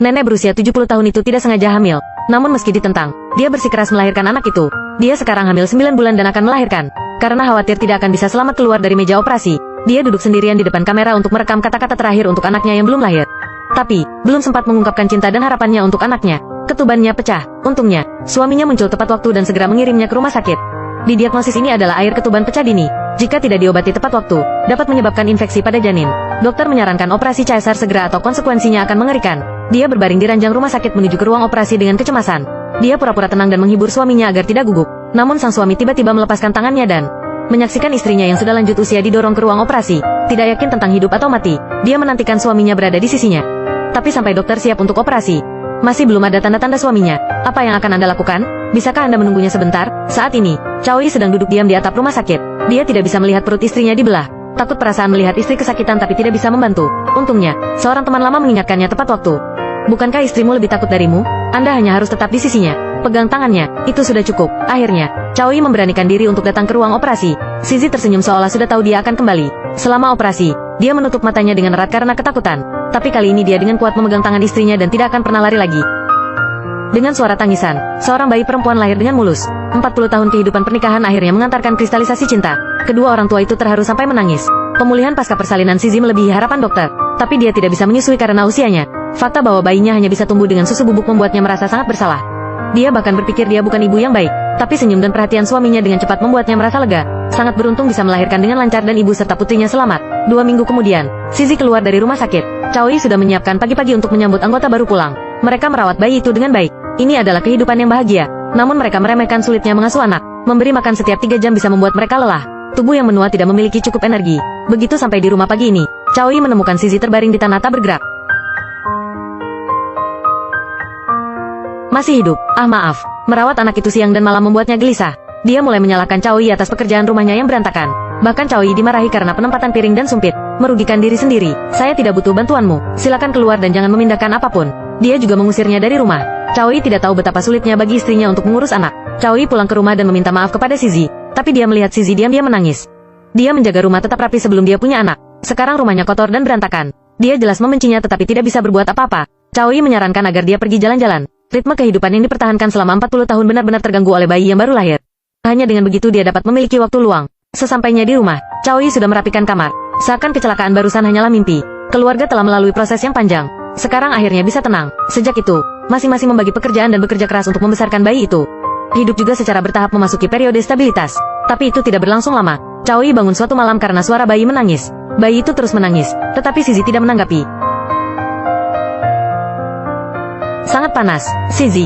Nenek berusia 70 tahun itu tidak sengaja hamil. Namun meski ditentang, dia bersikeras melahirkan anak itu. Dia sekarang hamil 9 bulan dan akan melahirkan. Karena khawatir tidak akan bisa selamat keluar dari meja operasi, dia duduk sendirian di depan kamera untuk merekam kata-kata terakhir untuk anaknya yang belum lahir. Tapi, belum sempat mengungkapkan cinta dan harapannya untuk anaknya, ketubannya pecah. Untungnya, suaminya muncul tepat waktu dan segera mengirimnya ke rumah sakit. Didiagnosis ini adalah air ketuban pecah dini. Jika tidak diobati tepat waktu, dapat menyebabkan infeksi pada janin. Dokter menyarankan operasi cesar segera atau konsekuensinya akan mengerikan. Dia berbaring di ranjang rumah sakit menuju ke ruang operasi dengan kecemasan. Dia pura-pura tenang dan menghibur suaminya agar tidak gugup. Namun sang suami tiba-tiba melepaskan tangannya dan menyaksikan istrinya yang sudah lanjut usia didorong ke ruang operasi. Tidak yakin tentang hidup atau mati, dia menantikan suaminya berada di sisinya. Tapi sampai dokter siap untuk operasi, masih belum ada tanda-tanda suaminya. Apa yang akan Anda lakukan? Bisakah Anda menunggunya sebentar? Saat ini, Chao Yi sedang duduk diam di atap rumah sakit. Dia tidak bisa melihat perut istrinya dibelah. Takut perasaan melihat istri kesakitan tapi tidak bisa membantu. Untungnya, seorang teman lama mengingatkannya tepat waktu. Bukankah istrimu lebih takut darimu? Anda hanya harus tetap di sisinya. Pegang tangannya, itu sudah cukup. Akhirnya, Chao Yi memberanikan diri untuk datang ke ruang operasi. Zizi tersenyum seolah sudah tahu dia akan kembali. Selama operasi, dia menutup matanya dengan erat karena ketakutan. Tapi kali ini dia dengan kuat memegang tangan istrinya dan tidak akan pernah lari lagi. Dengan suara tangisan, seorang bayi perempuan lahir dengan mulus. 40 tahun kehidupan pernikahan akhirnya mengantarkan kristalisasi cinta. Kedua orang tua itu terharu sampai menangis. Pemulihan pasca persalinan Zizi melebihi harapan dokter. Tapi dia tidak bisa menyusui karena usianya. Fakta bahwa bayinya hanya bisa tumbuh dengan susu bubuk membuatnya merasa sangat bersalah. Dia bahkan berpikir dia bukan ibu yang baik. Tapi senyum dan perhatian suaminya dengan cepat membuatnya merasa lega. Sangat beruntung bisa melahirkan dengan lancar dan ibu serta putrinya selamat. 2 minggu kemudian, Zizi keluar dari rumah sakit. Chao Yi sudah menyiapkan pagi-pagi untuk menyambut anggota baru pulang. Mereka merawat bayi itu dengan baik. Ini adalah kehidupan yang bahagia. Namun mereka meremehkan sulitnya mengasuh anak. Memberi makan setiap 3 jam bisa membuat mereka lelah. Tubuh yang menua tidak memiliki cukup energi. Begitu sampai di rumah pagi ini, Chao Yi menemukan Zizi terbaring di tanah tak bergerak. Masih hidup. Ah maaf. Merawat anak itu siang dan malam membuatnya gelisah. Dia mulai menyalahkan Chao Yi atas pekerjaan rumahnya yang berantakan. Bahkan Chao Yi dimarahi karena penempatan piring dan sumpit. Merugikan diri sendiri. Saya tidak butuh bantuanmu. Silakan keluar dan jangan memindahkan apapun. Dia juga mengusirnya dari rumah. Chao Yi tidak tahu betapa sulitnya bagi istrinya untuk mengurus anak. Chao Yi pulang ke rumah dan meminta maaf kepada Zizi. Tapi dia melihat Zizi diam-diam menangis. Dia menjaga rumah tetap rapi sebelum dia punya anak. Sekarang rumahnya kotor dan berantakan. Dia jelas membencinya tetapi tidak bisa berbuat apa-apa. Chao Yi menyarankan agar dia pergi jalan-jalan. Ritme kehidupan yang dipertahankan selama 40 tahun benar-benar terganggu oleh bayi yang baru lahir. Hanya dengan begitu dia dapat memiliki waktu luang. Sesampainya di rumah, Chao Yi sudah merapikan kamar. Seakan kecelakaan barusan hanyalah mimpi. Keluarga telah melalui proses yang panjang. Sekarang akhirnya bisa tenang. Sejak itu, masing-masing membagi pekerjaan dan bekerja keras untuk membesarkan bayi itu. Hidup juga secara bertahap memasuki periode stabilitas. Tapi itu tidak berlangsung lama. Chao Yi bangun suatu malam karena suara bayi menangis. Bayi itu terus menangis, tetapi Zizi tidak menanggapi. Sangat panas. Zizi.